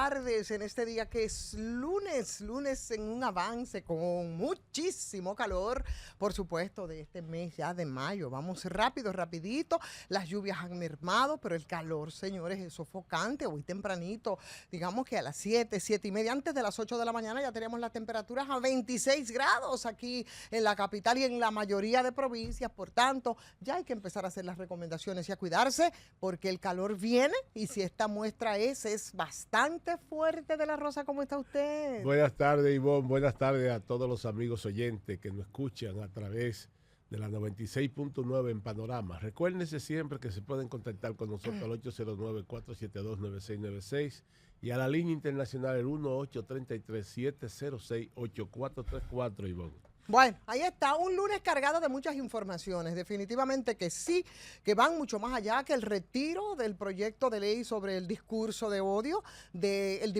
tardes en este día que es lunes en un avance con muchísimo calor, por supuesto, de este mes ya de mayo. Vamos rápido, rapidito, las lluvias han mermado, pero el calor, señores, es sofocante. Hoy tempranito, digamos que a las 7:30, antes de las 8 de la mañana ya teníamos las temperaturas a 26 grados aquí en la capital y en la mayoría de provincias. Por tanto, ya hay que empezar a hacer las recomendaciones y a cuidarse porque el calor viene y si esta muestra es bastante fuerte. De la Rosa, ¿cómo está usted? Buenas tardes, Ivonne. Buenas tardes a todos los amigos oyentes que nos escuchan a través de la 96.9 en Panorama. Recuérdense siempre que se pueden contactar con nosotros al 809-472-9696 y a la línea internacional el 1833-706-8434, Ivonne. Bueno, ahí está, un lunes cargado de muchas informaciones, definitivamente que sí, que van mucho más allá que el retiro del proyecto de ley sobre el discurso de odio del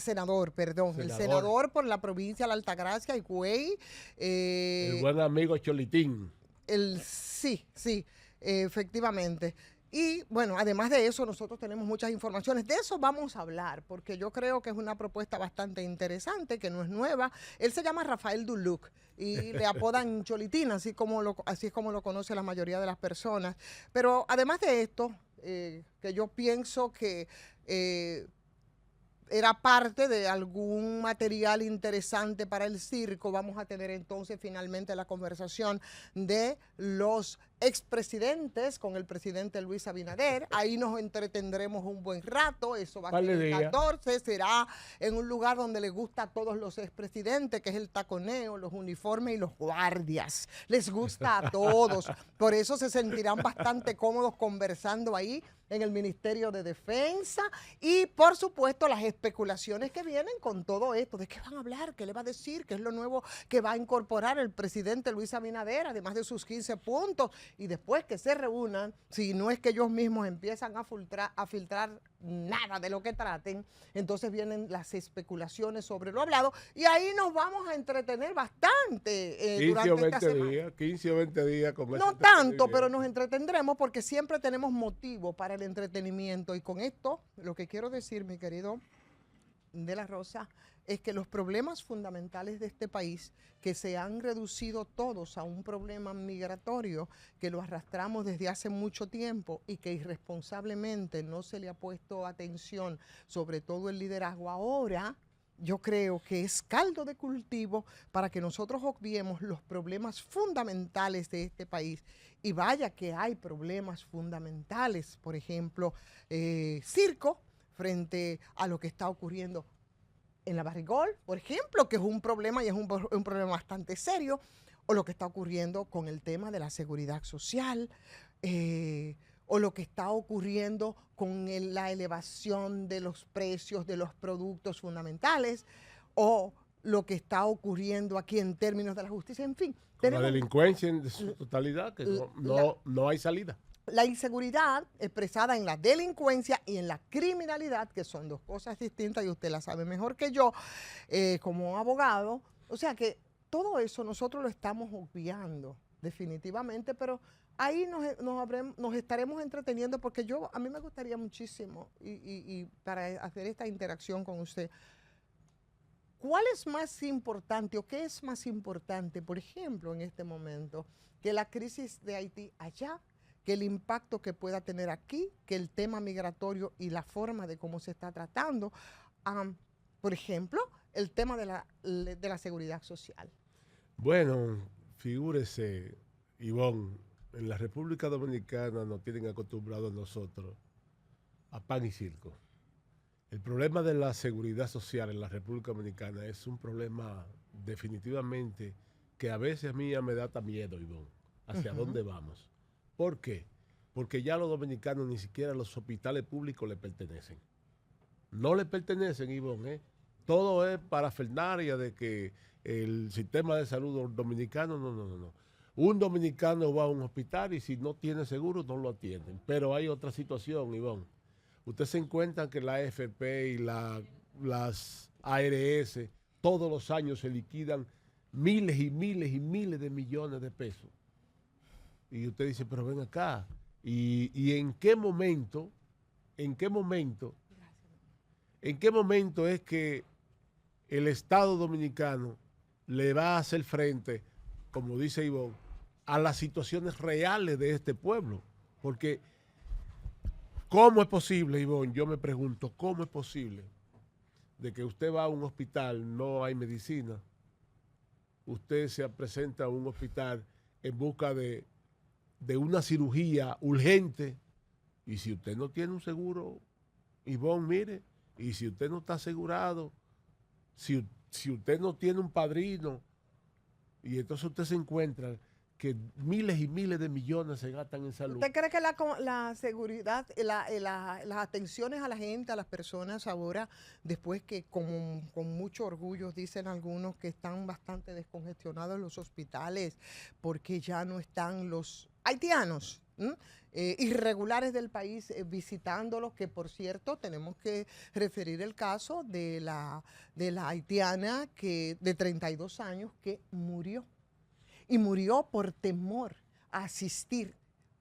senador por la provincia de la Altagracia, Higüey. El buen amigo Cholitín. Sí, efectivamente. Y bueno, además de eso, nosotros tenemos muchas informaciones. De eso vamos a hablar, porque yo creo que es una propuesta bastante interesante, que no es nueva. Él se llama Rafael Duluc y le apodan Cholitín, así es como lo conoce la mayoría de las personas. Pero además de esto, que yo pienso que era parte de algún material interesante para el circo, vamos a tener entonces finalmente la conversación de los expresidentes con el presidente Luis Abinader. Ahí nos entretendremos un buen rato. Eso va a ser el 14, será en un lugar donde les gusta a todos los expresidentes, que es el taconeo, los uniformes y los guardias. Les gusta a todos. Por eso se sentirán bastante cómodos conversando ahí en el Ministerio de Defensa y, por supuesto, las especulaciones que vienen con todo esto. ¿De qué van a hablar? ¿Qué le va a decir? ¿Qué es lo nuevo que va a incorporar el presidente Luis Abinader, además de sus 15 puntos? Y después que se reúnan, si no es que ellos mismos empiezan a filtrar nada de lo que traten, entonces vienen las especulaciones sobre lo hablado y ahí nos vamos a entretener bastante durante esta semana. 15 o 20 días con No tanto, pero nos entretendremos porque siempre tenemos motivo para el entretenimiento. Y con esto, lo que quiero decir, mi querido De la Rosa, es que los problemas fundamentales de este país, que se han reducido todos a un problema migratorio, que lo arrastramos desde hace mucho tiempo y que irresponsablemente no se le ha puesto atención, sobre todo el liderazgo ahora, yo creo que es caldo de cultivo para que nosotros obviemos los problemas fundamentales de este país. Y vaya que hay problemas fundamentales, por ejemplo, circo, frente a lo que está ocurriendo en la Barrigol, por ejemplo, que es un problema y es un problema bastante serio, o lo que está ocurriendo con el tema de la seguridad social, o lo que está ocurriendo con la elevación de los precios de los productos fundamentales, o lo que está ocurriendo aquí en términos de la justicia, en fin. La delincuencia en su totalidad, que no hay salida. La inseguridad expresada en la delincuencia y en la criminalidad, que son dos cosas distintas y usted la sabe mejor que yo como abogado. O sea que todo eso nosotros lo estamos obviando definitivamente, pero ahí nos estaremos entreteniendo porque a mí me gustaría muchísimo y para hacer esta interacción con usted. ¿Cuál es más importante o qué es más importante, por ejemplo, en este momento, que la crisis de Haití allá, que el impacto que pueda tener aquí, que el tema migratorio y la forma de cómo se está tratando? Por ejemplo, el tema de la seguridad social. Bueno, figúrese, Ivonne, en la República Dominicana nos tienen acostumbrados nosotros a pan y circo. El problema de la seguridad social en la República Dominicana es un problema definitivamente que a veces a mí ya me da hasta miedo, Ivonne, hacia dónde vamos. ¿Por qué? Porque ya los dominicanos ni siquiera los hospitales públicos le pertenecen. No le pertenecen, Ivonne, Todo es parafernalia de que el sistema de salud dominicano, no. Un dominicano va a un hospital y si no tiene seguro no lo atienden. Pero hay otra situación, Ivonne. Usted se encuentra que la AFP y las ARS todos los años se liquidan miles y miles y miles de millones de pesos. Y usted dice, pero ven acá, ¿y en qué momento ¿En qué momento es que el Estado dominicano le va a hacer frente, como dice Ivonne, a las situaciones reales de este pueblo? Porque, ¿cómo es posible, Ivonne? Yo me pregunto, ¿cómo es posible de que usted va a un hospital, no hay medicina, usted se presenta a un hospital en busca de una cirugía urgente, y si usted no tiene un seguro, Ivonne, mire, y si usted no está asegurado, si usted no tiene un padrino, y entonces usted se encuentra que miles y miles de millones se gastan en salud. ¿Usted cree que la seguridad, las atenciones a la gente, a las personas ahora, después que con mucho orgullo dicen algunos que están bastante descongestionados los hospitales porque ya no están los haitianos irregulares del país visitándolos, que por cierto tenemos que referir el caso de la haitiana de 32 años que murió? Y murió por temor a asistir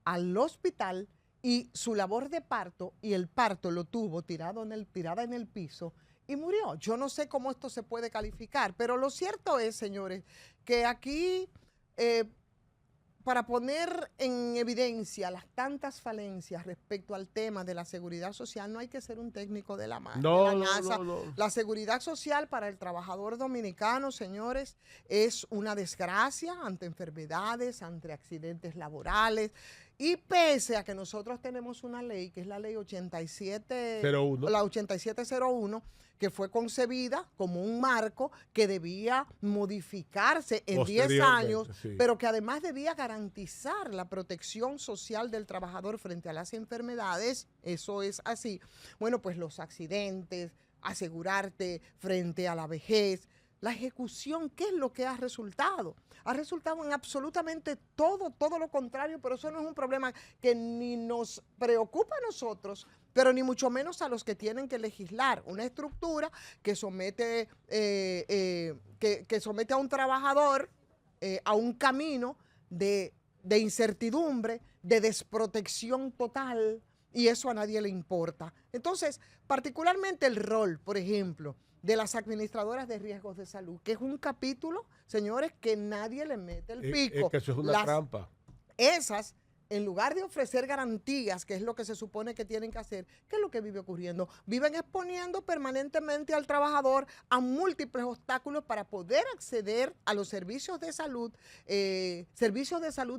al hospital y su labor de parto, y el parto lo tuvo tirada en el piso y murió. Yo no sé cómo esto se puede calificar, pero lo cierto es, señores, que aquí, para poner en evidencia las tantas falencias respecto al tema de la seguridad social, no hay que ser un técnico de la NASA. No. La seguridad social para el trabajador dominicano, señores, es una desgracia ante enfermedades, ante accidentes laborales. Y pese a que nosotros tenemos una ley, que es la ley 8701, que fue concebida como un marco que debía modificarse en 10 años, sí, pero que además debía garantizar la protección social del trabajador frente a las enfermedades, eso es así. Bueno, pues los accidentes, asegurarte frente a la vejez, la ejecución, ¿qué es lo que ha resultado? Ha resultado en absolutamente todo lo contrario, pero eso no es un problema que ni nos preocupa a nosotros, pero ni mucho menos a los que tienen que legislar. Una estructura que somete, que somete a un trabajador a un camino de incertidumbre, de desprotección total, y eso a nadie le importa. Entonces, particularmente el rol, por ejemplo, de las administradoras de riesgos de salud, que es un capítulo, señores, que nadie le mete el pico. Es que eso es una trampa. Esas, en lugar de ofrecer garantías, que es lo que se supone que tienen que hacer, ¿qué es lo que vive ocurriendo? Viven exponiendo permanentemente al trabajador a múltiples obstáculos para poder acceder a los servicios de salud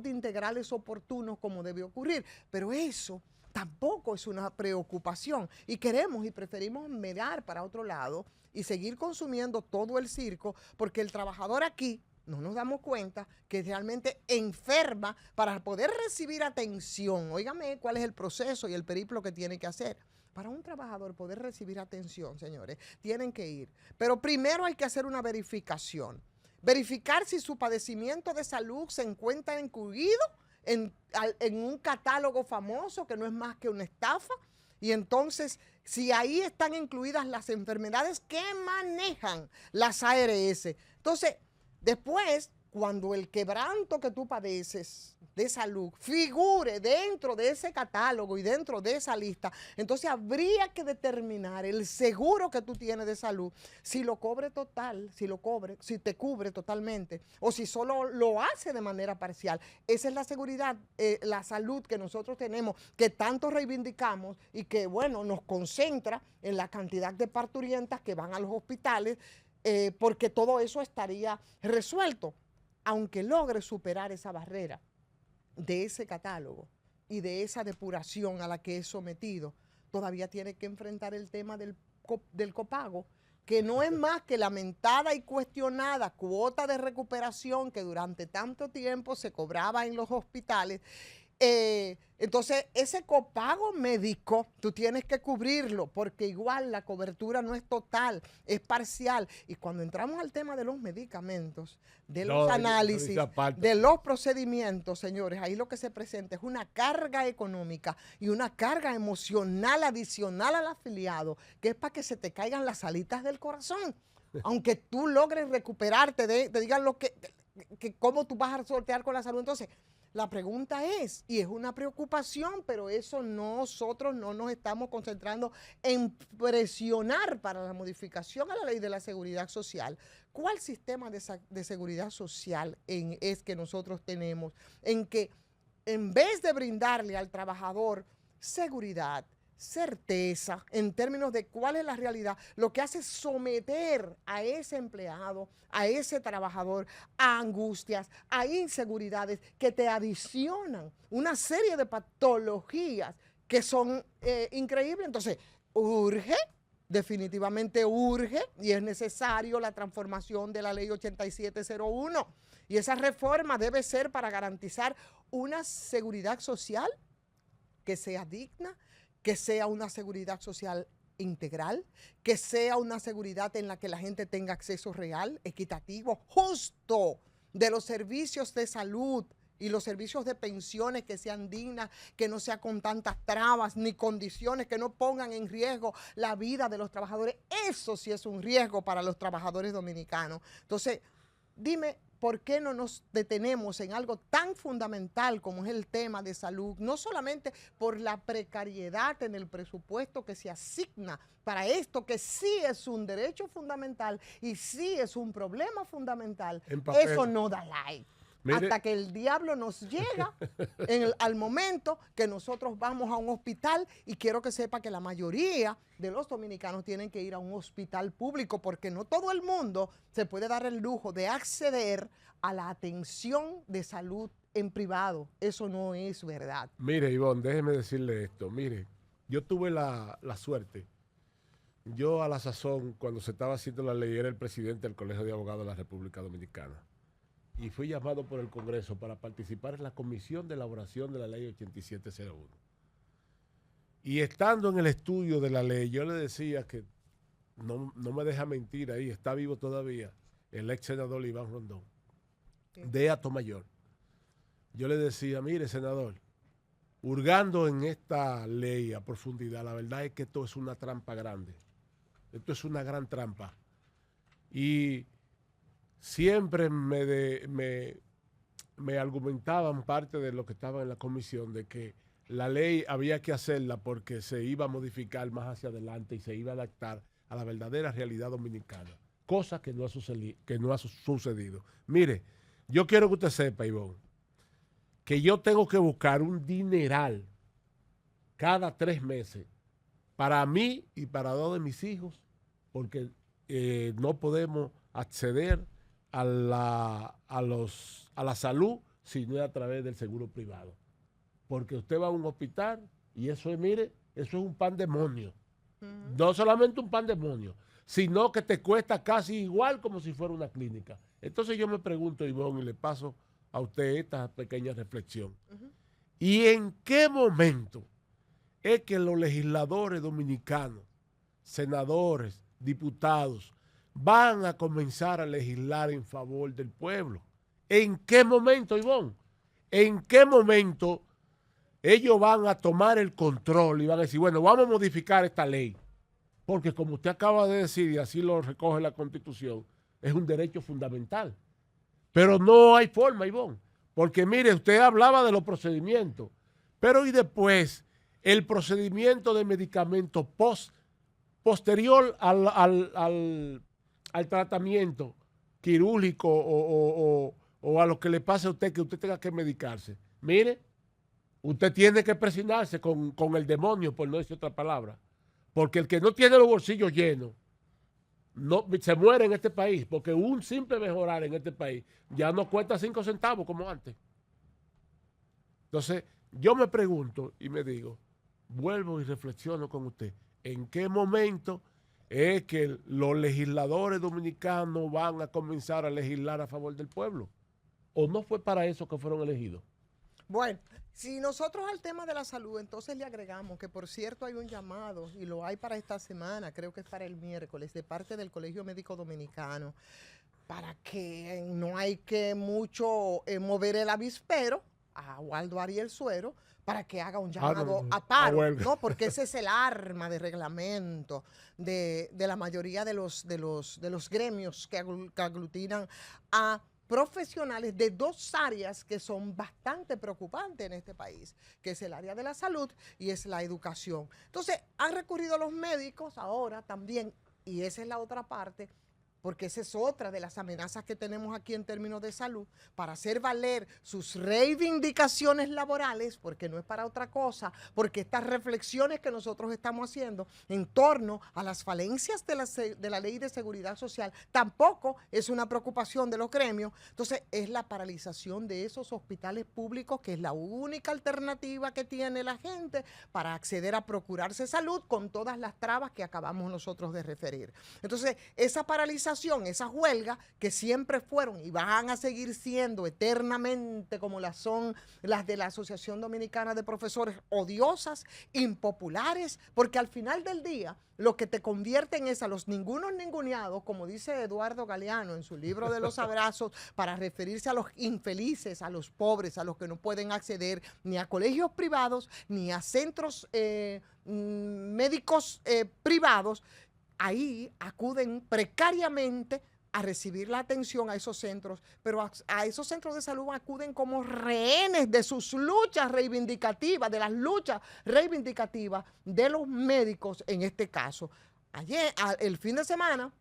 integrales oportunos, como debe ocurrir. Pero eso tampoco es una preocupación, y queremos y preferimos mirar para otro lado y seguir consumiendo todo el circo, porque el trabajador aquí no nos damos cuenta que realmente enferma para poder recibir atención. Óigame cuál es el proceso y el periplo que tiene que hacer. Para un trabajador poder recibir atención, señores, tienen que ir. Pero primero hay que hacer una verificación. Verificar si su padecimiento de salud se encuentra incluido en un catálogo famoso que no es más que una estafa, y entonces si ahí están incluidas las enfermedades que manejan las ARS. Entonces, después, cuando el quebranto que tú padeces de salud figure dentro de ese catálogo y dentro de esa lista, entonces habría que determinar el seguro que tú tienes de salud, si lo cobre total, si te cubre totalmente, o si solo lo hace de manera parcial. Esa es la seguridad, la salud que nosotros tenemos, que tanto reivindicamos y que, bueno, nos concentra en la cantidad de parturientas que van a los hospitales, porque todo eso estaría resuelto, aunque logre superar esa barrera de ese catálogo y de esa depuración a la que es sometido. Todavía tiene que enfrentar el tema del copago, que no es más que lamentada y cuestionada cuota de recuperación que durante tanto tiempo se cobraba en los hospitales. Entonces, ese copago médico, tú tienes que cubrirlo, porque igual la cobertura no es total, es parcial. Y cuando entramos al tema de los medicamentos, de los análisis, de los procedimientos, señores, ahí lo que se presenta es una carga económica y una carga emocional adicional al afiliado, que es para que se te caigan las alitas del corazón. Aunque tú logres recuperarte, te digan cómo tú vas a sortear con la salud. Entonces, La pregunta es, y es una preocupación, pero eso nosotros no nos estamos concentrando en presionar para la modificación a la ley de la seguridad social. ¿Cuál sistema de seguridad social es que nosotros tenemos? En que en vez de brindarle al trabajador seguridad, certeza en términos de cuál es la realidad, lo que hace es someter a ese empleado, a ese trabajador, a angustias, a inseguridades que te adicionan una serie de patologías que son increíbles. Entonces, urge, definitivamente urge, y es necesario la transformación de la ley 8701. Y esa reforma debe ser para garantizar una seguridad social que sea digna, que sea una seguridad social integral, que sea una seguridad en la que la gente tenga acceso real, equitativo, justo, de los servicios de salud y los servicios de pensiones que sean dignas, que no sea con tantas trabas ni condiciones que no pongan en riesgo la vida de los trabajadores. Eso sí es un riesgo para los trabajadores dominicanos. Entonces, dime, ¿por qué no nos detenemos en algo tan fundamental como es el tema de salud? No solamente por la precariedad en el presupuesto que se asigna para esto, que sí es un derecho fundamental y sí es un problema fundamental. Eso no da like. Mire, hasta que el diablo nos llega al momento que nosotros vamos a un hospital, y quiero que sepa que la mayoría de los dominicanos tienen que ir a un hospital público porque no todo el mundo se puede dar el lujo de acceder a la atención de salud en privado. Eso no es verdad. Mire, Ivonne, déjeme decirle esto. Mire, yo tuve la suerte. Yo a la sazón, cuando se estaba haciendo la ley, era el presidente del Colegio de Abogados de la República Dominicana. Y fui llamado por el Congreso para participar en la comisión de elaboración de la ley 8701. Y estando en el estudio de la ley, yo le decía que no me deja mentir ahí, está vivo todavía, el ex senador Iván Rondón, de Atomayor. Yo le decía, mire, senador, hurgando en esta ley a profundidad, la verdad es que esto es una trampa grande. Esto es una gran trampa. Y siempre me argumentaban parte de lo que estaba en la comisión de que la ley había que hacerla porque se iba a modificar más hacia adelante y se iba a adaptar a la verdadera realidad dominicana, cosa que no ha sucedido. Mire, yo quiero que usted sepa, Ivonne, que yo tengo que buscar un dineral cada 3 meses para mí y para 2 de mis hijos, porque no podemos acceder a la salud si no es a través del seguro privado. Porque usted va a un hospital y eso es, mire, eso es un pandemonio. No solamente un pandemonio, sino que te cuesta casi igual como si fuera una clínica. Entonces yo me pregunto, Ivonne, y le paso a usted esta pequeña reflexión. ¿Y en qué momento es que los legisladores dominicanos, senadores, diputados, van a comenzar a legislar en favor del pueblo? ¿En qué momento, Ivonne? ¿En qué momento ellos van a tomar el control y van a decir, bueno, vamos a modificar esta ley? Porque como usted acaba de decir, y así lo recoge la Constitución, es un derecho fundamental. Pero no hay forma, Ivonne. Porque mire, usted hablaba de los procedimientos, pero y después el procedimiento de medicamento posterior al tratamiento quirúrgico o a lo que le pase a usted, que usted tenga que medicarse. Mire, usted tiene que presionarse con el demonio, por no decir otra palabra. Porque el que no tiene los bolsillos llenos no, se muere en este país, porque un simple mejorar en este país ya no cuesta 5 centavos como antes. Entonces, yo me pregunto y me digo, vuelvo y reflexiono con usted, ¿en qué momento es que los legisladores dominicanos van a comenzar a legislar a favor del pueblo? ¿O no fue para eso que fueron elegidos? Bueno, si nosotros al tema de la salud, entonces le agregamos que, por cierto, hay un llamado, y lo hay para esta semana, creo que es para el miércoles, de parte del Colegio Médico Dominicano, para que no hay que mucho mover el avispero a Waldo Ariel Suero, para que haga un llamado a paro, ¿no? Porque ese es el arma de reglamento de la mayoría de los gremios que aglutinan a profesionales de dos áreas que son bastante preocupantes en este país, que es el área de la salud y es la educación. Entonces, han recurrido los médicos ahora también, y esa es la otra parte, porque esa es otra de las amenazas que tenemos aquí en términos de salud, para hacer valer sus reivindicaciones laborales, porque no es para otra cosa, porque estas reflexiones que nosotros estamos haciendo en torno a las falencias de la Ley de Seguridad Social tampoco es una preocupación de los gremios. Entonces, es la paralización de esos hospitales públicos, que es la única alternativa que tiene la gente para acceder a procurarse salud con todas las trabas que acabamos nosotros de referir. Entonces, esa paralización, esas huelgas que siempre fueron y van a seguir siendo eternamente como las son las de la Asociación Dominicana de Profesores, odiosas, impopulares, porque al final del día lo que te convierten es a los ningunos ninguneados, como dice Eduardo Galeano en su libro de los abrazos, para referirse a los infelices, a los pobres, a los que no pueden acceder ni a colegios privados, ni a centros médicos privados. Ahí acuden precariamente a recibir la atención a esos centros, pero a esos centros de salud acuden como rehenes de sus luchas reivindicativas, de las luchas reivindicativas de los médicos en este caso. Ayer, el fin de semana,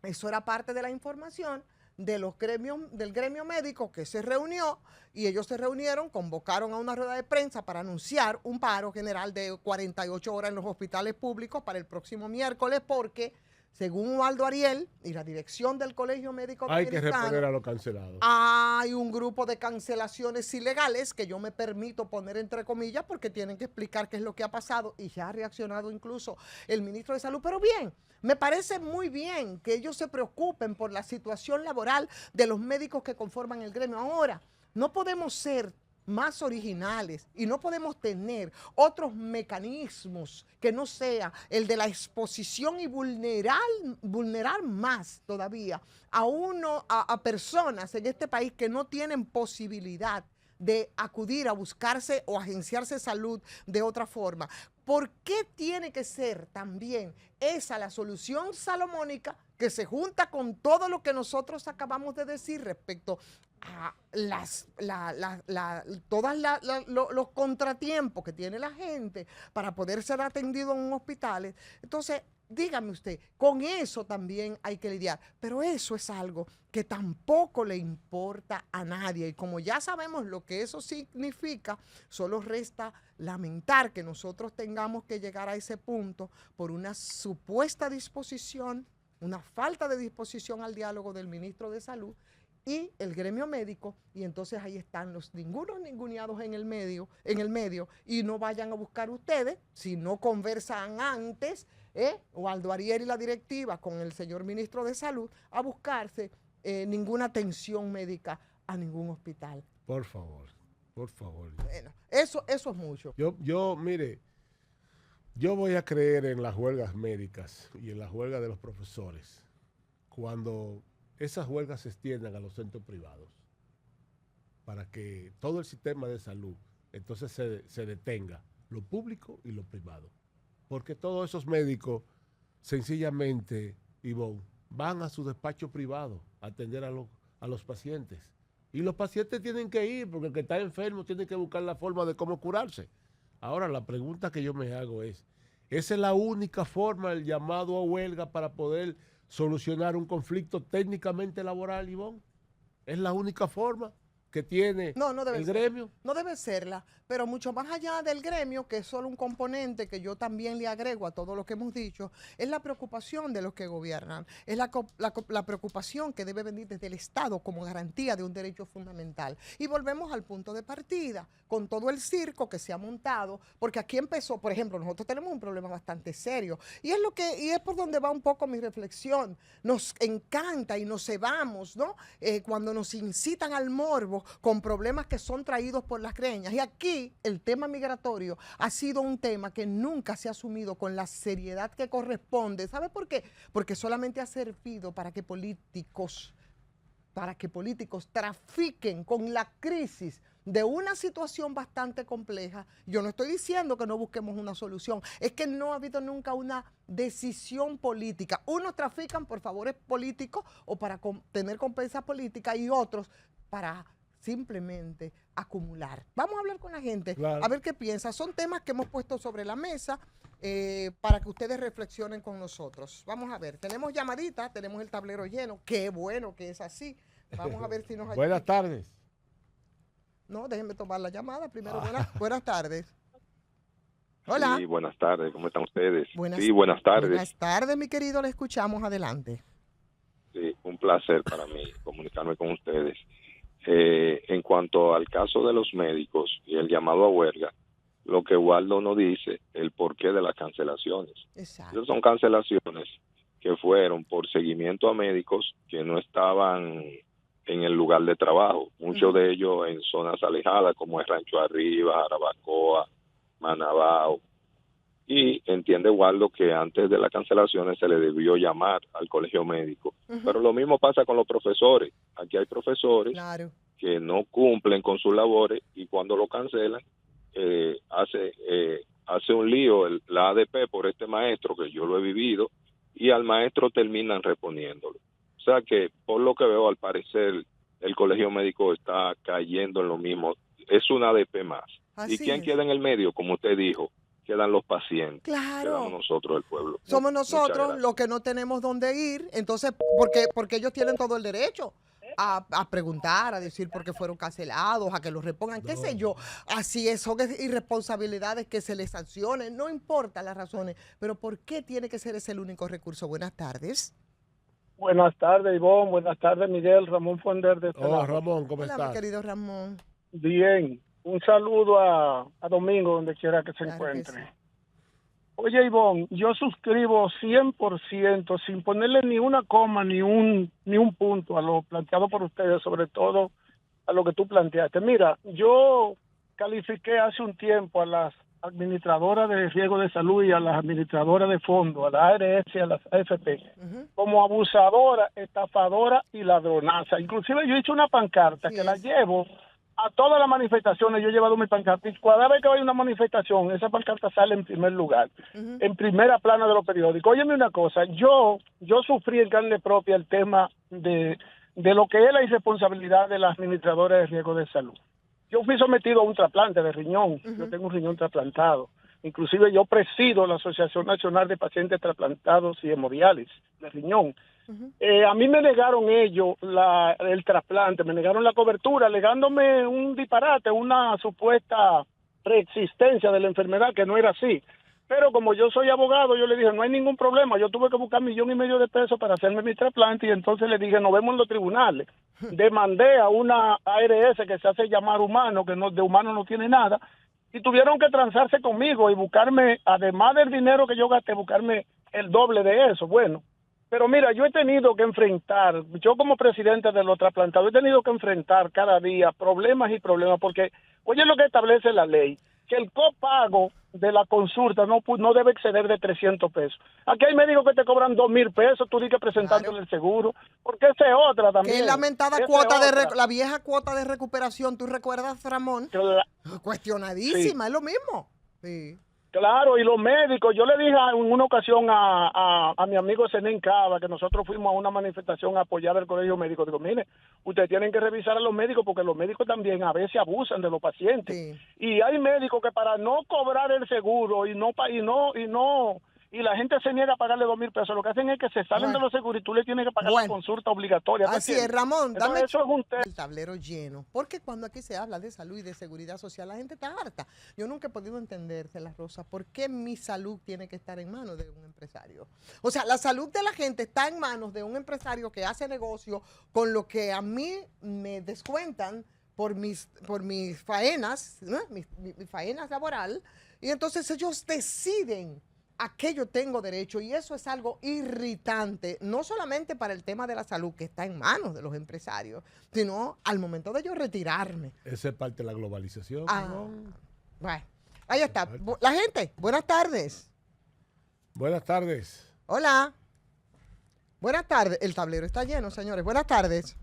eso era parte de la información de los gremios, del gremio médico que se reunió, y ellos se reunieron, convocaron a una rueda de prensa para anunciar un paro general de 48 horas en los hospitales públicos para el próximo miércoles, porque según Waldo Ariel y la dirección del Colegio Médico Hay que Dominicano, reponer a los cancelados. hay un grupo de cancelaciones ilegales que yo me permito poner entre comillas porque tienen que explicar qué es lo que ha pasado, y ya ha reaccionado incluso el ministro de Salud. Pero bien, me parece muy bien que ellos se preocupen por la situación laboral de los médicos que conforman el gremio. Ahora, no podemos ser más originales y no podemos tener otros mecanismos que no sea el de la exposición y vulnerar más todavía a personas en este país que no tienen posibilidad de acudir a buscarse o agenciarse salud de otra forma. ¿Por qué tiene que ser también esa la solución salomónica que se junta con todo lo que nosotros acabamos de decir respecto a todos los contratiempos que tiene la gente para poder ser atendido en un hospital? Entonces, dígame usted, con eso también hay que lidiar, pero eso es algo que tampoco le importa a nadie, y como ya sabemos lo que eso significa, solo resta lamentar que nosotros tengamos que llegar a ese punto por una supuesta disposición, una falta de disposición al diálogo del ministro de Salud y el gremio médico, y entonces ahí están los ninguneados en el medio, y no vayan a buscar ustedes, si no conversan antes, Waldo Ariel y la directiva con el señor ministro de Salud, a buscarse ninguna atención médica a ningún hospital. Por favor, por favor. Bueno, eso es mucho. Mire, yo voy a creer en las huelgas médicas y en la huelga de los profesores cuando esas huelgas se extiendan a los centros privados, para que todo el sistema de salud entonces se detenga, lo público y lo privado. Porque todos esos médicos sencillamente, Ivonne, van a su despacho privado a atender a los pacientes. Y los pacientes tienen que ir, porque el que está enfermo tiene que buscar la forma de cómo curarse. Ahora, la pregunta que yo me hago es, ¿esa es la única forma, el llamado a huelga, para poder solucionar un conflicto técnicamente laboral, Ivonne? ¿Es la única forma que tiene el gremio? No debe serla, pero mucho más allá del gremio, que es solo un componente que yo también le agrego a todo lo que hemos dicho, es la preocupación de los que gobiernan, es la preocupación que debe venir desde el Estado como garantía de un derecho fundamental. Y volvemos al punto de partida, con todo el circo que se ha montado, porque aquí empezó, por ejemplo, nosotros tenemos un problema bastante serio, y es por donde va un poco mi reflexión. Nos encanta y nos cebamos, ¿no? Cuando nos incitan al morbo con problemas que son traídos por las greñas. Y aquí el tema migratorio ha sido un tema que nunca se ha asumido con la seriedad que corresponde. ¿Sabe por qué? Porque solamente ha servido para que políticos trafiquen con la crisis de una situación bastante compleja. Yo no estoy diciendo que no busquemos una solución, es que no ha habido nunca una decisión política. Unos trafican por favores políticos o para tener compensas políticas y otros para simplemente acumular. Vamos a hablar con la gente, claro, a ver qué piensa. Son temas que hemos puesto sobre la mesa para que ustedes reflexionen con nosotros. Vamos a ver, tenemos llamadita, tenemos el tablero lleno. Qué bueno que es así. Vamos a ver si nos ayuda. Buenas tardes. No, déjenme tomar la llamada primero. Buenas tardes. Hola. Sí, buenas tardes, ¿cómo están ustedes? Buenas tardes. Buenas tardes, mi querido, le escuchamos, adelante. Sí, un placer para mí comunicarme con ustedes. En cuanto al caso de los médicos y el llamado a huelga, lo que Waldo nos dice, el porqué de las cancelaciones. Exacto. Esas son cancelaciones que fueron por seguimiento a médicos que no estaban en el lugar de trabajo, muchos de ellos en zonas alejadas como el Rancho Arriba, Jarabacoa, Manabao. Y entiende Waldo que antes de las cancelaciones se le debió llamar al colegio médico. Pero lo mismo pasa con los profesores. Aquí hay profesores que no cumplen con sus labores y cuando lo cancelan, hace un lío la ADP por este maestro, que yo lo he vivido, y al maestro terminan reponiéndolo. O sea que, por lo que veo, al parecer, el colegio médico está cayendo en lo mismo. Es una ADP más. Así ¿Y quién es. queda en el medio? Como usted dijo, quedan los pacientes. Claro. Quedamos nosotros, el pueblo. Somos Muchas nosotros gracias. los que no tenemos dónde ir, entonces, porque ellos tienen todo el derecho a preguntar, a decir por qué fueron cancelados, a que los repongan, qué sé yo. Así es, son irresponsabilidades que se les sancione, no importa las razones, pero ¿por qué tiene que ser ese el único recurso? Buenas tardes. Buenas tardes, Ivonne. Buenas tardes, Miguel. Ramón Fonder de este Oh, lado. Ramón, ¿cómo Hola, estás? mi querido Ramón. Bien. Un saludo a Domingo, donde quiera que se Claro que encuentre. sí. Oye, Ivonne, yo suscribo 100%, sin ponerle ni una coma, ni un punto a lo planteado por ustedes, sobre todo a lo que tú planteaste. Mira, yo califiqué hace un tiempo a las administradoras de riesgo de salud y a las administradoras de fondo, a la ARS y a las AFP, como abusadora, estafadora y ladronaza. Inclusive yo hice una pancarta que la llevo a todas las manifestaciones. Yo he llevado mi pancarta y cada vez que hay una manifestación, esa pancarta sale en primer lugar, en primera plana de los periódicos. Óyeme una cosa, yo sufrí en carne propia el tema de lo que es la irresponsabilidad de las administradoras de riesgo de salud. Yo fui sometido a un trasplante de riñón. Yo tengo un riñón trasplantado. Inclusive yo presido la Asociación Nacional de Pacientes Trasplantados y Hemodiálisis de riñón. A mí me negaron ellos el trasplante, me negaron la cobertura, alegándome un disparate, una supuesta preexistencia de la enfermedad, que no era así. Pero como yo soy abogado, yo le dije, no hay ningún problema. Yo tuve que buscar 1,5 millones de pesos para hacerme mi trasplante y entonces le dije, nos vemos en los tribunales. Demandé a una ARS que se hace llamar humano, que no, de humano no tiene nada, y tuvieron que transarse conmigo y buscarme, además del dinero que yo gasté, buscarme el doble de eso. Bueno, pero mira, yo he tenido que enfrentar, yo como presidente de los trasplantados, he tenido que enfrentar cada día problemas y problemas, porque, oye, lo que establece la ley, que el copago de la consulta no debe exceder de 300 pesos. Aquí hay médicos que te cobran 2,000 pesos, tú tienes que presentándole el seguro, porque esa es otra también. Que es lamentada cuota la vieja cuota de recuperación, ¿tú recuerdas, Ramón? Cuestionadísima, es lo mismo. Sí. Claro, y los médicos, yo le dije en una ocasión a mi amigo Zenén Cava, que nosotros fuimos a una manifestación a apoyar al colegio médico, digo, mire, ustedes tienen que revisar a los médicos porque los médicos también a veces abusan de los pacientes. Sí. Y hay médicos que para no cobrar el seguro y la gente se niega a pagarle 2,000 pesos, lo que hacen es que se salen de los seguros y tú le tienes que pagar la consulta obligatoria. Así es, Ramón, dame eso es el tablero lleno, porque cuando aquí se habla de salud y de seguridad social, la gente está harta. Yo nunca he podido entender, La Rosa, por qué mi salud tiene que estar en manos de un empresario. O sea, la salud de la gente está en manos de un empresario que hace negocio con lo que a mí me descuentan por mis faenas, ¿no? mis faenas laboral, y entonces ellos deciden a qué yo tengo derecho, y eso es algo irritante, no solamente para el tema de la salud, que está en manos de los empresarios, sino al momento de yo retirarme. Esa es parte de la globalización. Bueno, ahí está. La gente, buenas tardes. Buenas tardes. Hola. Buenas tardes. El tablero está lleno, señores. Buenas tardes.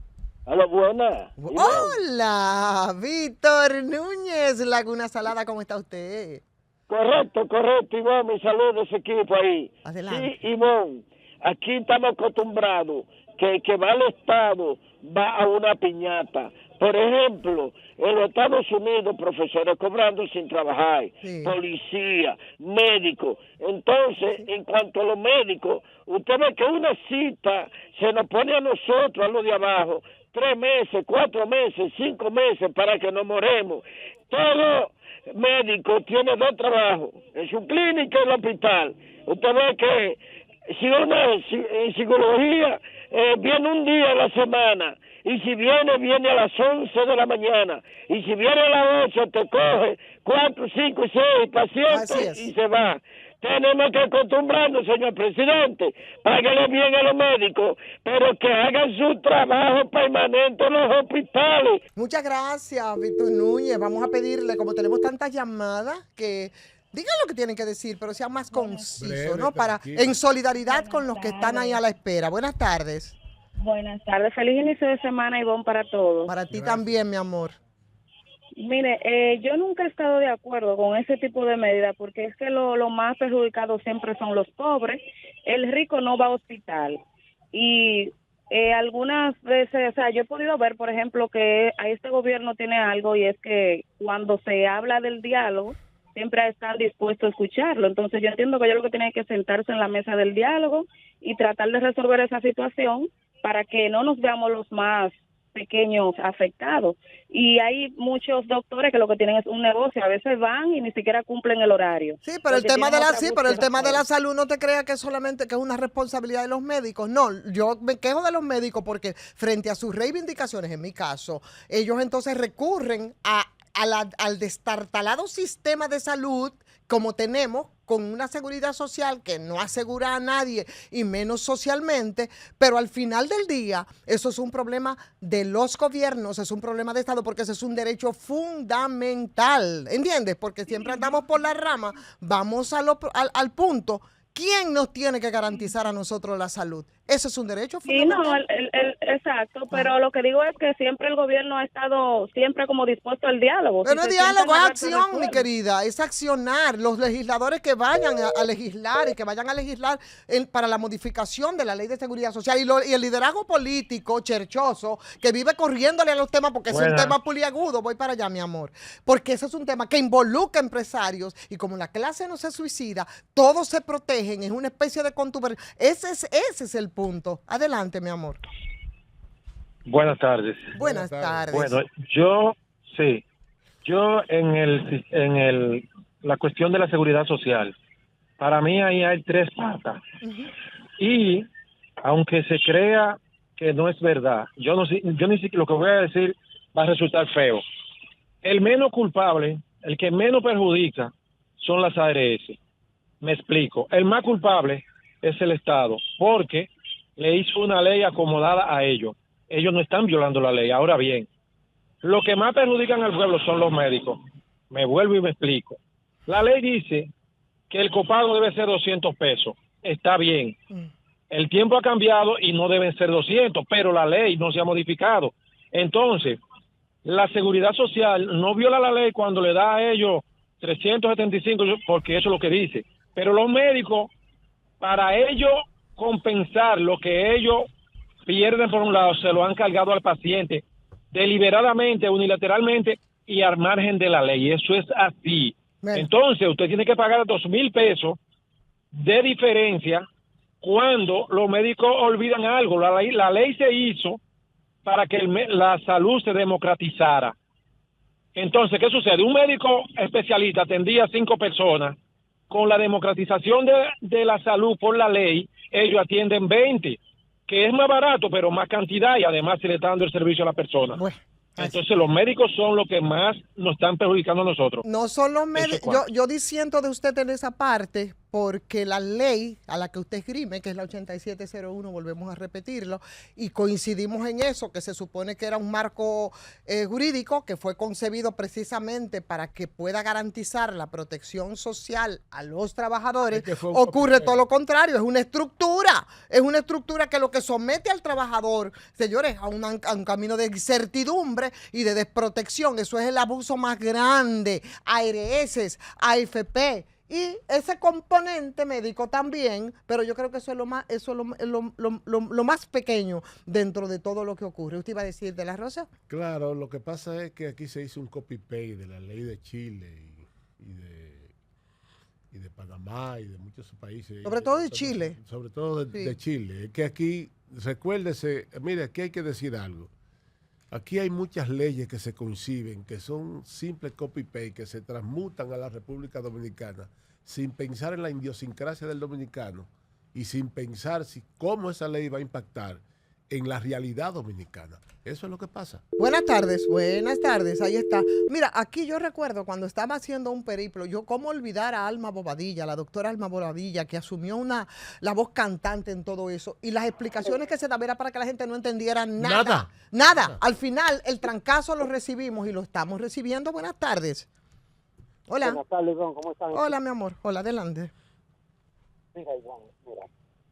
A la buena. Hola, Víctor Núñez, Laguna Salada, ¿cómo está usted? Correcto, Ivonne, mi saludo a ese equipo ahí. Adelante. Sí, Ivonne, aquí estamos acostumbrados que va al Estado, va a una piñata. Por ejemplo, en los Estados Unidos, profesores cobrando sin trabajar, Sí. policía, médicos. Entonces, en cuanto a los médicos, usted ve que una cita se nos pone a nosotros, a los de abajo, 3 meses, 4 meses, 5 meses para que nos moremos. Todo médico tiene 2 trabajos, en su clínica y en el hospital. Usted ve que si en psicología viene un día a la semana, y si viene a las 11 de la mañana, y si viene a las 8 te coge 4, 5, 6 pacientes y se va. Tenemos que acostumbrarnos, señor presidente, páguenle bien a los médicos, pero que hagan su trabajo permanente en los hospitales. Muchas gracias, Víctor Núñez. Vamos a pedirle, como tenemos tantas llamadas, que digan lo que tienen que decir, pero sean más concisos, ¿no? Para, en solidaridad con los que están ahí a la espera. Buenas tardes. Buenas tardes, feliz inicio de semana, Ivonne, para todos. Para ti también, mi amor. Mire, yo nunca he estado de acuerdo con ese tipo de medidas porque es que lo más perjudicados siempre son los pobres. El rico no va a hospital. Y algunas veces, o sea, yo he podido ver, por ejemplo, que a este gobierno tiene algo y es que cuando se habla del diálogo, siempre están dispuestos a escucharlo. Entonces yo entiendo que ellos lo que tienen que sentarse en la mesa del diálogo y tratar de resolver esa situación para que no nos veamos los más pequeños afectados. Y hay muchos doctores que lo que tienen es un negocio, a veces van y ni siquiera cumplen el horario. Sí, pero el tema de la salud no te creas que es solamente que es una responsabilidad de los médicos. No, yo me quejo de los médicos porque frente a sus reivindicaciones, en mi caso, ellos entonces recurren al destartalado sistema de salud como tenemos, con una seguridad social que no asegura a nadie y menos socialmente, pero al final del día eso es un problema de los gobiernos, es un problema de Estado porque ese es un derecho fundamental, ¿entiendes? Porque siempre andamos por la rama, vamos al punto. ¿Quién nos tiene que garantizar a nosotros la salud? Ese es un derecho fundamental. Sí, no, exacto, pero lo que digo es que siempre el gobierno ha estado siempre como dispuesto al diálogo. Pero no es diálogo, es acción, mi querida, es accionar. Los legisladores que vayan a legislar y que vayan a legislar para la modificación de la ley de seguridad social y el liderazgo político cherchoso que vive corriéndole a los temas porque es un tema puliagudo, voy para allá, mi amor, porque ese es un tema que involucra empresarios y como la clase no se suicida, todos se protegen, es una especie de contubernio. Ese es el punto. Adelante, mi amor. Buenas tardes. Buenas tardes. Bueno, yo en la cuestión de la seguridad social, para mí ahí hay 3 patas. Y aunque se crea que no es verdad, yo ni siquiera lo que voy a decir va a resultar feo. El menos culpable, el que menos perjudica son las ARS. Me explico. El más culpable es el Estado, porque le hizo una ley acomodada a ellos. Ellos no están violando la ley. Ahora bien, lo que más perjudican al pueblo son los médicos. Me vuelvo y me explico. La ley dice que el copago debe ser 200 pesos. Está bien. El tiempo ha cambiado y no deben ser 200, pero la ley no se ha modificado. Entonces, la seguridad social no viola la ley cuando le da a ellos 375, porque eso es lo que dice. Pero los médicos, para ellos compensar lo que ellos pierden por un lado, se lo han cargado al paciente deliberadamente, unilateralmente y al margen de la ley. Eso es así. Entonces, usted tiene que pagar 2,000 pesos de diferencia cuando los médicos olvidan algo. La ley se hizo para que la salud se democratizara. Entonces, ¿qué sucede? Un médico especialista atendía a 5 personas. Con la democratización de la salud por la ley, ellos atienden 20, que es más barato, pero más cantidad y además se le está dando el servicio a la persona. Bueno, entonces los médicos son los que más nos están perjudicando a nosotros. No son los médicos. Yo disiento de usted en esa parte porque la ley a la que usted esgrime, que es la 8701, volvemos a repetirlo, y coincidimos en eso, que se supone que era un marco jurídico que fue concebido precisamente para que pueda garantizar la protección social a los trabajadores, ocurre todo lo contrario, es una estructura que lo que somete al trabajador, señores, a un camino de incertidumbre y de desprotección. Eso es el abuso más grande. ARS, AFP y ese componente médico también, pero yo creo que eso es lo más pequeño dentro de todo lo que ocurre. ¿Usted iba a decir de la Rosa? Claro, lo que pasa es que aquí se hizo un copy-paste de la ley de Chile y de Panamá y de muchos países. Sobre todo de Chile. Sobre todo de Chile. Es que aquí, recuérdese, mire, aquí hay que decir algo. Aquí hay muchas leyes que se conciben, que son simples copy-paste, que se transmutan a la República Dominicana sin pensar en la idiosincrasia del dominicano y sin pensar cómo esa ley va a impactar en la realidad dominicana. Eso es lo que pasa. Buenas tardes, ahí está. Mira, aquí yo recuerdo cuando estaba haciendo un periplo, cómo olvidar a Alma Bobadilla, la doctora Alma Bobadilla, que asumió la voz cantante en todo eso, y las explicaciones que se daban era para que la gente no entendiera nada. Al final, el trancazo lo recibimos y lo estamos recibiendo. Buenas tardes. Hola. Buenas tardes, Don, ¿cómo están? Hola, mi amor. Hola, adelante. Mira, Iván,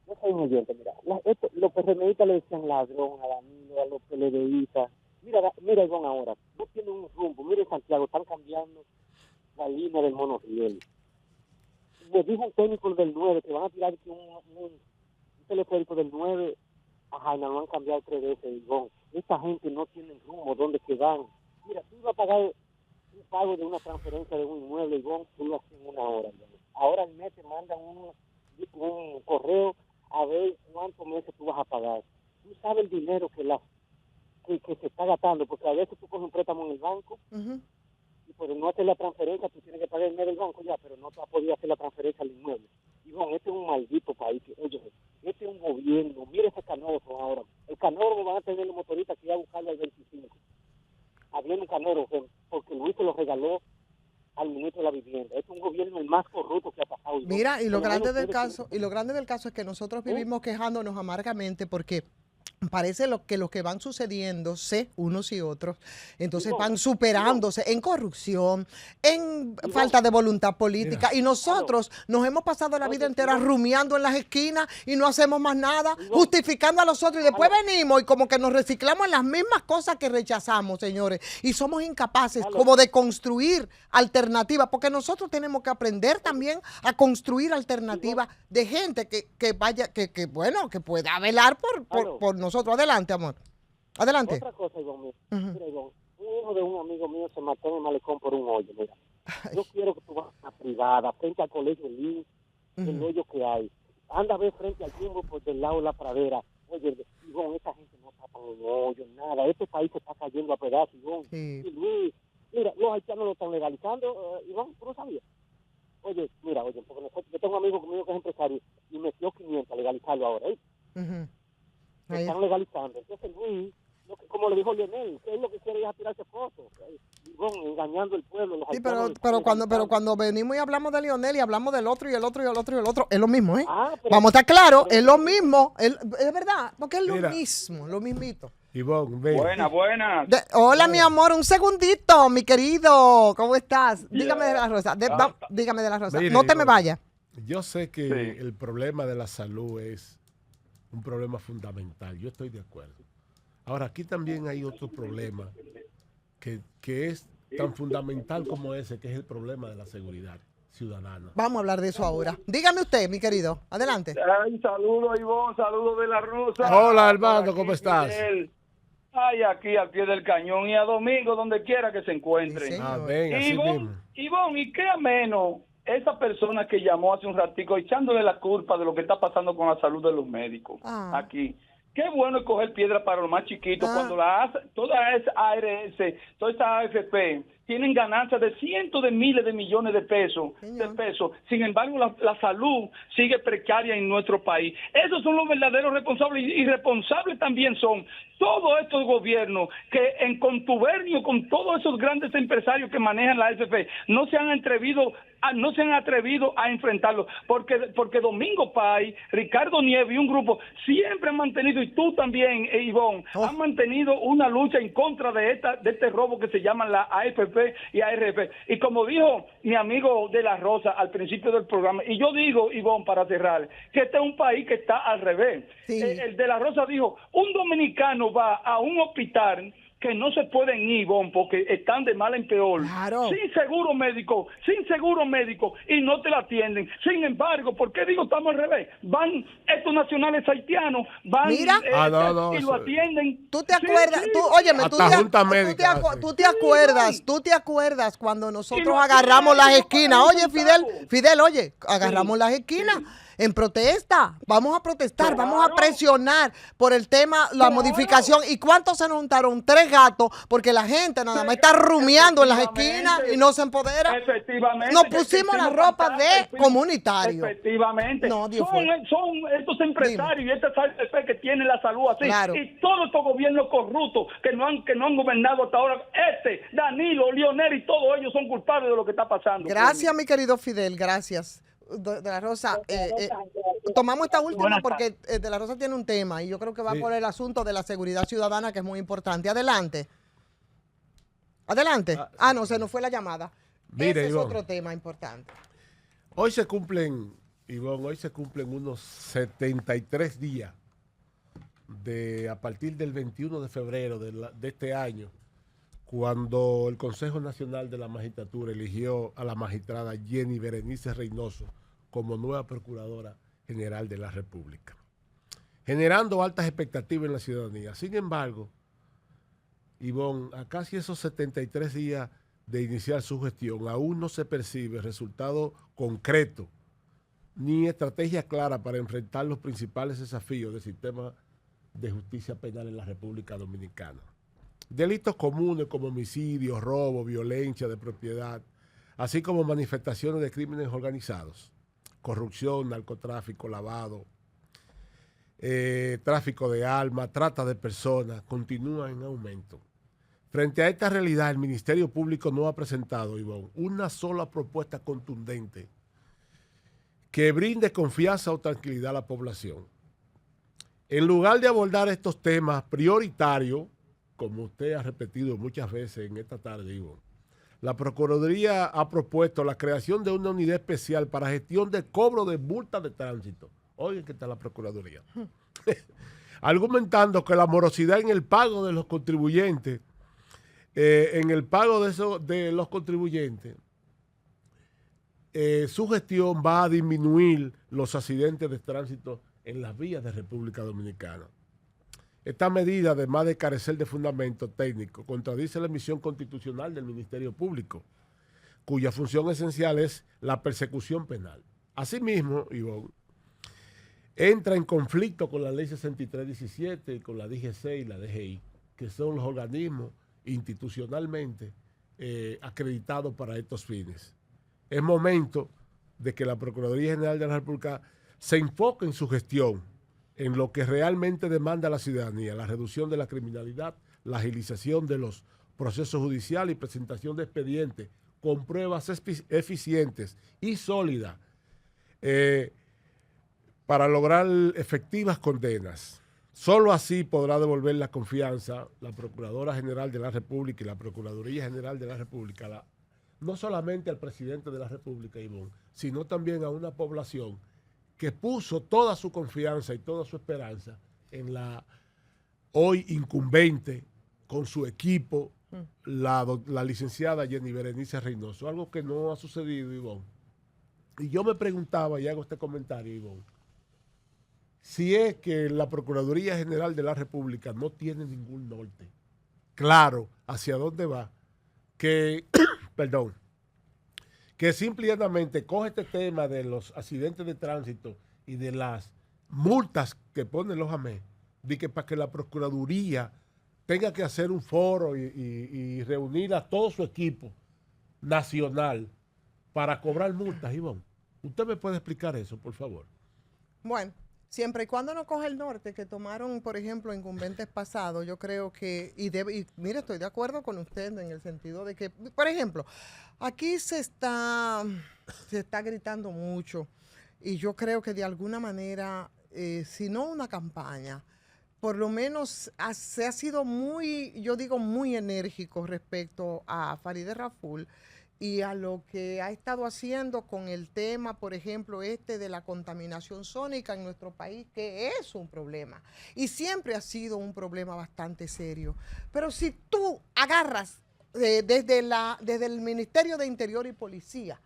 yo soy un oyente, los PRMistas le decían ladrón a Danilo, a los PLDistas. Mira, Iván, ahora, no tiene un rumbo. Mire, Santiago, están cambiando la línea del monorriel. Me dijo un técnico del 9 que van a tirar un teleférico del 9 a Jaina, lo han cambiado 3 veces, Iván. Esta gente no tiene rumbo, ¿dónde se van? Mira, tú ibas a pagar un pago de una transferencia de un inmueble, Iván, tú lo haces en 1 hora. Iván. Ahora al mes te mandan un correo a ver cuántos meses tú vas a pagar. Tú sabes el dinero que se está gastando, porque a veces tú coges un préstamo en el banco y por no hacer la transferencia tú tienes que pagar el dinero del banco ya, pero no te has podido hacer la transferencia al inmueble. Y bueno, este es un maldito país. Oye, este es un gobierno. Mira ese canódromo ahora. El canódromo van a tener los motoristas que ir a buscarlo al 25. Había un canódromo porque Luis se lo regaló al ministro de la Vivienda. Es un gobierno el más corrupto que ha pasado. Mira, y lo grande del caso es que nosotros vivimos quejándonos amargamente porque parece que los que van sucediéndose unos y otros, entonces van superándose en corrupción, en falta de voluntad política, y nosotros nos hemos pasado la vida entera rumiando en las esquinas y no hacemos más nada, justificando a los otros, y después venimos y como que nos reciclamos en las mismas cosas que rechazamos, señores, y somos incapaces como de construir alternativas, porque nosotros tenemos que aprender también a construir alternativas de gente que vaya, que pueda velar por nosotros. Adelante, amor. Adelante. Otra cosa, Iván, mira, Iván, un hijo de un amigo mío se mató en el malecón por un hoyo, mira. Yo quiero que tú vayas a una privada, frente al colegio Lin, el hoyo que hay. Anda a ver frente al Jumbo por del lado de la pradera. Oye, Iván, esta gente no tapa un hoyo, nada. Este país se está cayendo a pedazos, Iván. Y Luis, mira, los haitianos lo están legalizando, Iván, ¿tú no sabías? Oye, porque yo tengo un amigo conmigo que es empresario y metió 500 a legalizarlo ahora, están legalizando. Entonces Luis, como le dijo Lionel, ¿qué es lo que quiere es tirarse fotos? Engañando al pueblo. Sí, pero cuando venimos y hablamos de Lionel y hablamos del otro y el otro y el otro y el otro, es lo mismo, ¿eh? Vamos a estar claros, es lo mismo, es verdad, porque es lo mismo, lo mismito. Ivonne, buenas. Hola, mi amor, un segundito, mi querido, ¿cómo estás? Dígame de la Rosa, dígame de la Rosa, mire, no te me vayas. Yo sé que el problema de la salud es un problema fundamental, yo estoy de acuerdo. Ahora, aquí también hay otro problema que es tan fundamental como ese, que es el problema de la seguridad ciudadana. Vamos a hablar de eso ahora. Dígame usted, mi querido, adelante. Ay, saludos, Ivonne, saludos de la Rosa. Hola, Armando, ¿cómo estás? Ay, aquí al pie del cañón y a Domingo, donde quiera que se encuentre. Sí, Ivonne, ¿y qué menos esa persona que llamó hace un ratico echándole la culpa de lo que está pasando con la salud de los médicos aquí? Qué bueno es coger piedra para los más chiquitos cuando toda esa ARS, toda esa AFP tienen ganancias de cientos de miles de millones de pesos. Sin embargo, la salud sigue precaria en nuestro país. Esos son los verdaderos responsables, y responsables también son todos estos gobiernos que en contubernio con todos esos grandes empresarios que manejan la AFP no se han atrevido a enfrentarlo, porque Domingo Pay, Ricardo Nieves y un grupo siempre han mantenido, y tú también, Ivonne, han mantenido una lucha en contra de este robo que se llama la AFP y ARP. Y como dijo mi amigo de la Rosa al principio del programa, y yo digo, Ivonne, para cerrar, que este es un país que está al revés. Sí. El de la Rosa dijo, un dominicano va a un hospital que no se pueden ir, porque están de mal en peor, claro, sin seguro médico, y no te la atienden. Sin embargo, ¿por qué digo estamos al revés? Van estos nacionales haitianos, van y lo atienden. ¿Tú te acuerdas? Sí, ¿Tú te acuerdas cuando nosotros agarramos las esquinas? Oye, Fidel, agarramos las esquinas en protesta. Vamos a protestar, vamos a presionar por el tema, la modificación. ¿Y cuántos se nos juntaron? 3 gatos, porque la gente nada más está rumiando en las esquinas y no se empodera. Efectivamente. Nos pusimos la ropa de comunitario. Efectivamente. Son estos empresarios y estas AFP que tienen la salud así. Claro. Y todos estos gobiernos corruptos que no han gobernado hasta ahora. Danilo, Leonel y todos ellos son culpables de lo que está pasando. Gracias, mi querido Fidel, gracias. De la Rosa, tomamos esta última porque De la Rosa tiene un tema y yo creo que va por el asunto de la seguridad ciudadana, que es muy importante. Adelante. No, se nos fue la llamada. Mire, ese es Ivonne, otro tema importante. Hoy se cumplen unos 73 días a partir del 21 de febrero de este año, cuando el Consejo Nacional de la Magistratura eligió a la magistrada Jenny Berenice Reynoso como nueva Procuradora General de la República, generando altas expectativas en la ciudadanía. Sin embargo, Ivonne, a casi esos 73 días de iniciar su gestión, aún no se percibe resultado concreto ni estrategia clara para enfrentar los principales desafíos del sistema de justicia penal en la República Dominicana. Delitos comunes como homicidios, robo, violencia de propiedad, así como manifestaciones de crímenes organizados, corrupción, narcotráfico, lavado, tráfico de armas, trata de personas, continúan en aumento. Frente a esta realidad, el Ministerio Público no ha presentado, Ivonne, una sola propuesta contundente que brinde confianza o tranquilidad a la población. En lugar de abordar estos temas prioritarios, como usted ha repetido muchas veces en esta tarde, Ivonne, la Procuraduría ha propuesto la creación de una unidad especial para gestión de cobro de multas de tránsito. Oigan, ¿qué está la Procuraduría? Argumentando que la morosidad en el pago de los contribuyentes, su gestión va a disminuir los accidentes de tránsito en las vías de República Dominicana. Esta medida, además de carecer de fundamento técnico, contradice la misión constitucional del Ministerio Público, cuya función esencial es la persecución penal. Asimismo, Ivonne, entra en conflicto con la Ley 6317 y con la DGC y la DGI, que son los organismos institucionalmente acreditados para estos fines. Es momento de que la Procuraduría General de la República se enfoque en su gestión, en lo que realmente demanda la ciudadanía: la reducción de la criminalidad, la agilización de los procesos judiciales y presentación de expedientes con pruebas eficientes y sólidas para lograr efectivas condenas. Solo así podrá devolver la confianza la Procuradora General de la República y la Procuraduría General de la República, no solamente al presidente de la República, Ivonne, sino también a una población que puso toda su confianza y toda su esperanza en la hoy incumbente, con su equipo, la licenciada Jenny Berenice Reynoso, algo que no ha sucedido, Ivonne. Y yo me preguntaba, y hago este comentario, Ivonne, si es que la Procuraduría General de la República no tiene ningún norte claro hacia dónde va, que simplemente coge este tema de los accidentes de tránsito y de las multas que ponen los AME, de que para que la Procuraduría tenga que hacer un foro y reunir a todo su equipo nacional para cobrar multas, Ivonne. ¿Usted me puede explicar eso, por favor? Bueno, siempre y cuando no coge el norte, que tomaron, por ejemplo, incumbentes pasados, yo creo que, y mire, estoy de acuerdo con usted en el sentido de que, por ejemplo, aquí se está gritando mucho, y yo creo que de alguna manera, si no una campaña, por lo menos se ha sido muy, yo digo, muy enérgico respecto a Farideh Raful y a lo que ha estado haciendo con el tema, por ejemplo, de la contaminación sónica en nuestro país, que es un problema. Y siempre ha sido un problema bastante serio. Pero si tú agarras desde el Ministerio de Interior y Policía,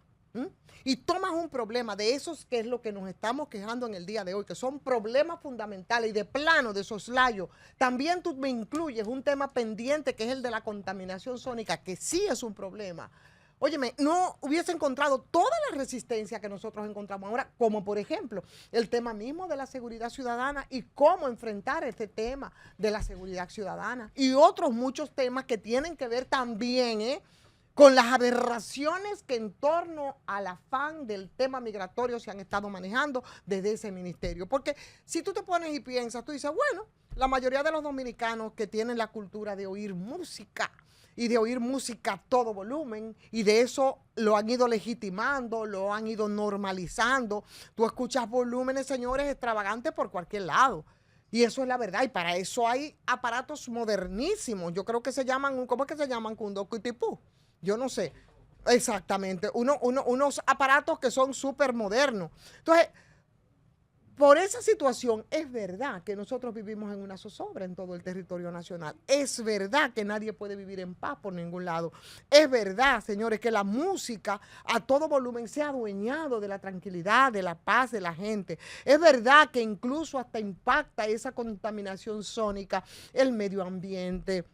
y tomas un problema de esos que es lo que nos estamos quejando en el día de hoy, que son problemas fundamentales y de plano, de soslayo, también tú me incluyes un tema pendiente que es el de la contaminación sónica, que sí es un problema. Óyeme, no hubiese encontrado toda la resistencia que nosotros encontramos ahora, como por ejemplo el tema mismo de la seguridad ciudadana y cómo enfrentar este tema de la seguridad ciudadana y otros muchos temas que tienen que ver también, con las aberraciones que en torno al afán del tema migratorio se han estado manejando desde ese ministerio. Porque si tú te pones y piensas, tú dices, bueno, la mayoría de los dominicanos que tienen la cultura de oír música y de oír música a todo volumen, y de eso lo han ido legitimando, lo han ido normalizando. Tú escuchas volúmenes, señores, extravagantes por cualquier lado. Y eso es la verdad, y para eso hay aparatos modernísimos. Yo creo que se llaman, ¿cómo es que se llaman? Kundoku y Tipú. Yo no sé exactamente, unos aparatos que son súper modernos. Entonces, por esa situación, es verdad que nosotros vivimos en una zozobra en todo el territorio nacional. Es verdad que nadie puede vivir en paz por ningún lado. Es verdad, señores, que la música a todo volumen se ha adueñado de la tranquilidad, de la paz de la gente. Es verdad que incluso hasta impacta esa contaminación sónica el medio ambiente.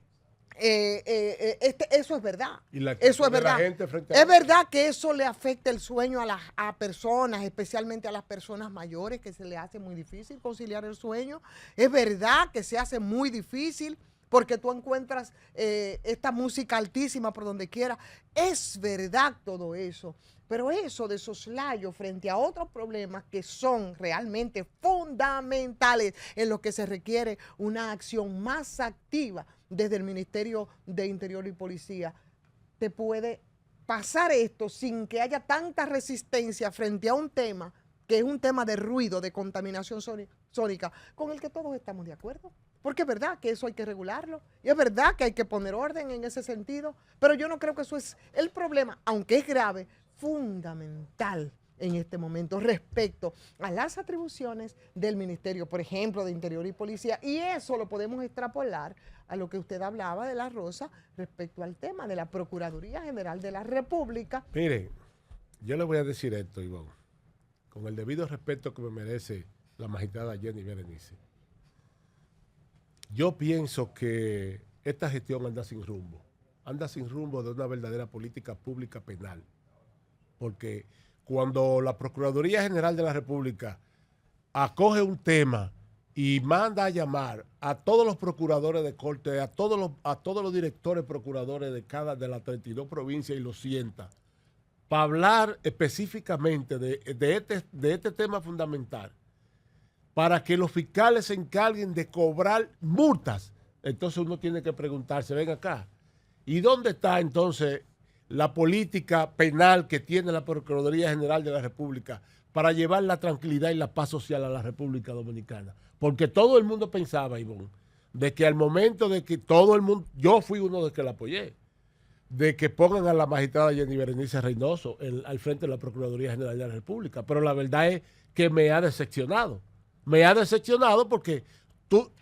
Eso es verdad. Eso es verdad. Es verdad que eso le afecta el sueño a personas, especialmente a las personas mayores, que se le hace muy difícil conciliar el sueño. Es verdad que se hace muy difícil porque tú encuentras esta música altísima por donde quiera. Es verdad todo eso. Pero eso de soslayo frente a otros problemas que son realmente fundamentales en los que se requiere una acción más activa desde el Ministerio de Interior y Policía, te puede pasar esto sin que haya tanta resistencia frente a un tema que es un tema de ruido, de contaminación sónica, con el que todos estamos de acuerdo. Porque es verdad que eso hay que regularlo y es verdad que hay que poner orden en ese sentido, pero yo no creo que eso es el problema, aunque es grave, fundamental en este momento respecto a las atribuciones del Ministerio, por ejemplo, de Interior y Policía, y eso lo podemos extrapolar a lo que usted hablaba de la Rosa respecto al tema de la Procuraduría General de la República. Mire, yo le voy a decir esto, Ivonne, con el debido respeto que me merece la magistrada Jenny Berenice. Yo pienso que esta gestión anda sin rumbo de una verdadera política pública penal. Porque cuando la Procuraduría General de la República acoge un tema y manda a llamar a todos los procuradores de corte, a todos los directores procuradores de las 32 provincias y los sienta, para hablar específicamente de este tema fundamental, para que los fiscales se encarguen de cobrar multas, entonces uno tiene que preguntarse, ven acá, ¿y dónde está entonces la política penal que tiene la Procuraduría General de la República para llevar la tranquilidad y la paz social a la República Dominicana? Porque todo el mundo pensaba, Ivonne, de que al momento de que todo el mundo, yo fui uno de los que la apoyé, de que pongan a la magistrada Jenny Berenice Reynoso al frente de la Procuraduría General de la República. Pero la verdad es que me ha decepcionado. Me ha decepcionado porque,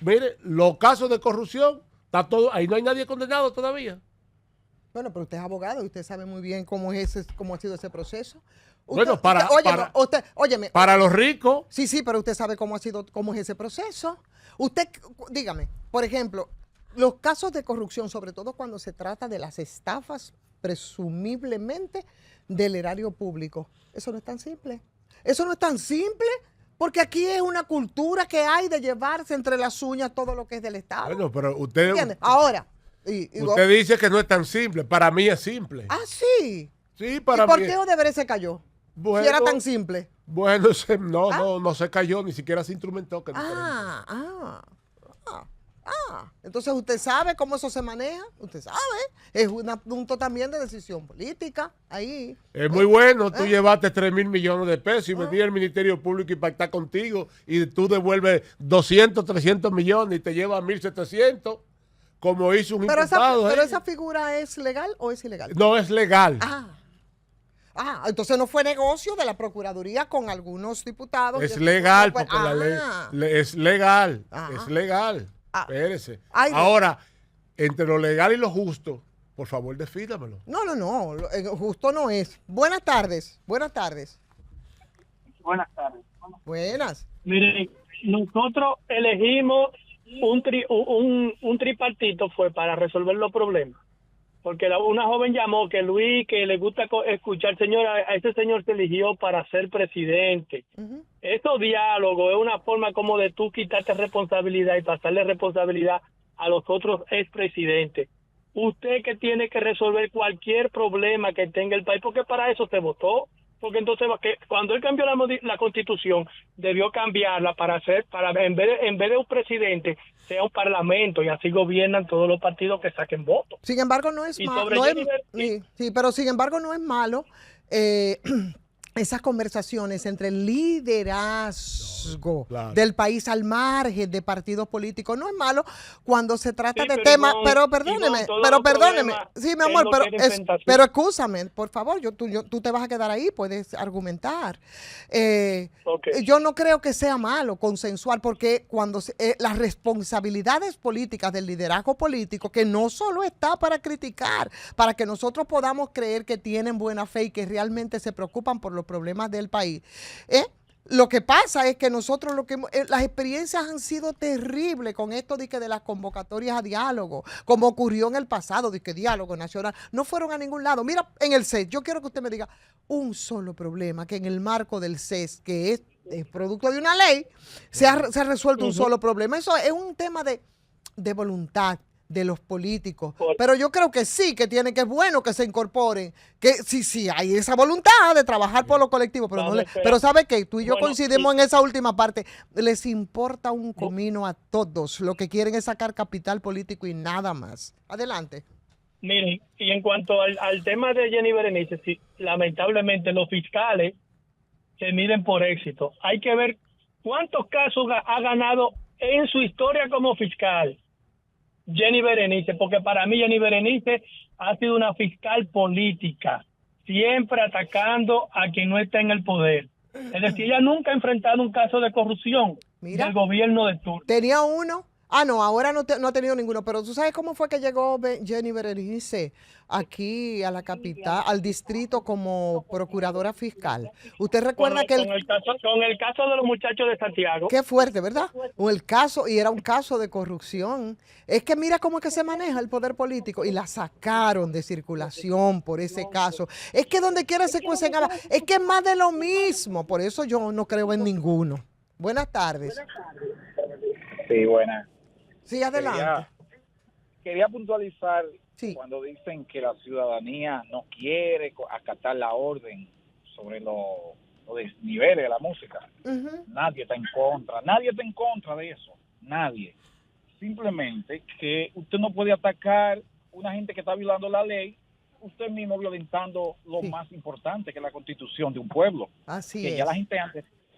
mire, los casos de corrupción, está todo, ahí no hay nadie condenado todavía. Bueno, pero usted es abogado y usted sabe muy bien cómo ha sido ese proceso. Bueno, para los ricos. Sí, pero usted sabe cómo es ese proceso. Usted, dígame, por ejemplo, los casos de corrupción, sobre todo cuando se trata de las estafas, presumiblemente del erario público, eso no es tan simple. Eso no es tan simple. Porque aquí es una cultura que hay de llevarse entre las uñas todo lo que es del Estado. Bueno, pero usted... ¿Entiende? Ahora, Usted dice que no es tan simple. Para mí es simple. Ah, sí. Sí, para ¿Y por mí. qué Odebrecht se cayó? Bueno, si era tan simple. Bueno, no se cayó, ni siquiera se instrumentó. Que Entonces, ¿usted sabe cómo eso se maneja? Usted sabe. Es un punto también de decisión política. Ahí. Es muy bueno. Tú llevaste 3,000 millones de pesos y venía el Ministerio Público y pactar contigo y tú devuelves 200, 300 millones y te llevas 1,700, como hizo un imputado. ¿Pero esa figura es legal o es ilegal? No, es legal. Entonces no fue negocio de la Procuraduría con algunos diputados. Es legal, porque la ley es legal. Es legal. Espérese. Ahora, entre lo legal y lo justo, por favor, defínamelo. No. Justo no es. Buenas tardes. Buenas tardes. Buenas. Miren, nosotros elegimos un tripartito fue para resolver los problemas. Porque una joven llamó que Luis, que le gusta escuchar, señora, a ese señor se eligió para ser presidente. Esos diálogos es una forma como de tú quitarte responsabilidad y pasarle responsabilidad a los otros expresidentes. Usted que tiene que resolver cualquier problema que tenga el país, porque para eso se votó. Porque entonces cuando él cambió la constitución, debió cambiarla para en vez de un presidente, sea un parlamento y así gobiernan todos los partidos que saquen votos. Sin embargo, no es malo. Pero sin embargo no es malo esas conversaciones entre el liderazgo del país al margen de partidos políticos. No es malo cuando se trata de temas, pero perdóneme. Sí, mi amor, pero excúsame, por favor, tú te vas a quedar ahí, puedes argumentar. Yo no creo que sea malo consensuar, porque cuando las responsabilidades políticas del liderazgo político, que no solo está para criticar, para que nosotros podamos creer que tienen buena fe y que realmente se preocupan por los problemas del país. Lo que pasa es que nosotros las experiencias han sido terribles con esto de las convocatorias a diálogo, como ocurrió en el pasado, de que diálogo nacional, no fueron a ningún lado. Mira, en el CES, yo quiero que usted me diga un solo problema que en el marco del CES, que es producto de una ley, se ha resuelto un solo problema. Eso es un tema de voluntad de los políticos, pero yo creo que sí, que es bueno que se incorporen, que sí hay esa voluntad de trabajar por lo colectivo, pero ¿sabe qué? Tú y yo coincidimos en esa última parte, les importa un comino a todos, lo que quieren es sacar capital político y nada más. Adelante. Miren, y en cuanto al tema de Jenny Berenice, sí, lamentablemente los fiscales se miden por éxito. Hay que ver cuántos casos ha ganado en su historia como fiscal Jenny Berenice, porque para mí Jenny Berenice ha sido una fiscal política, siempre atacando a quien no está en el poder. Es decir, ella nunca ha enfrentado un caso de corrupción del gobierno de turno. Tenía uno. No, ahora no ha tenido ninguno, pero ¿tú sabes cómo fue que llegó Jenny Berenice aquí a la capital, al distrito, como procuradora fiscal? ¿Usted recuerda con el caso de los muchachos de Santiago? Qué fuerte, ¿verdad? Y era un caso de corrupción. Es que mira cómo es que se maneja el poder político, y la sacaron de circulación por ese caso. Es que donde quiera se cuecen habas, es que es más de lo mismo, por eso yo no creo en ninguno. Buenas tardes. Sí, buenas. Sí, adelante. Quería puntualizar cuando dicen que la ciudadanía no quiere acatar la orden sobre los desniveles de la música. Nadie está en contra de eso. Nadie. Simplemente que usted no puede atacar una gente que está violando la ley, usted mismo violentando lo más importante, que es la constitución de un pueblo. Así que es. Ya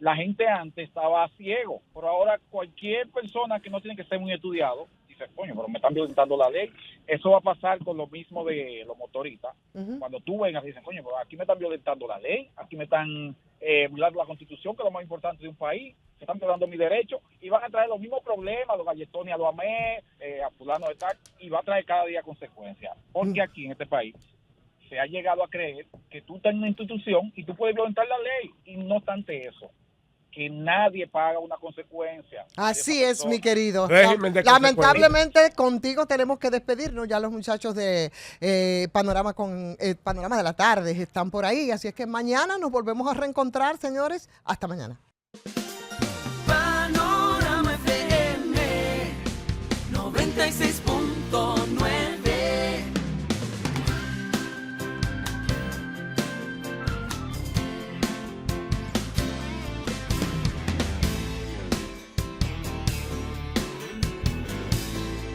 la gente antes estaba ciego, pero ahora cualquier persona que no tiene que ser muy estudiado dice, coño, pero me están violentando la ley. Eso va a pasar con lo mismo de los motoristas. Cuando tú vengas y dices, coño, pero aquí me están violentando la ley, aquí me están violando la constitución, que es lo más importante de un país, que están violando mi derecho, y van a traer los mismos problemas, los galletones a los AME, a fulano de tal, y va a traer cada día consecuencias. Porque aquí en este país se ha llegado a creer que tú estás en una institución y tú puedes violentar la ley, y no obstante eso, que nadie paga una consecuencia. Así es, mi querido. Lamentablemente contigo tenemos que despedirnos. Ya los muchachos de Panorama de la Tarde están por ahí. Así es que mañana nos volvemos a reencontrar, señores. Hasta mañana. Panorama FM 96.9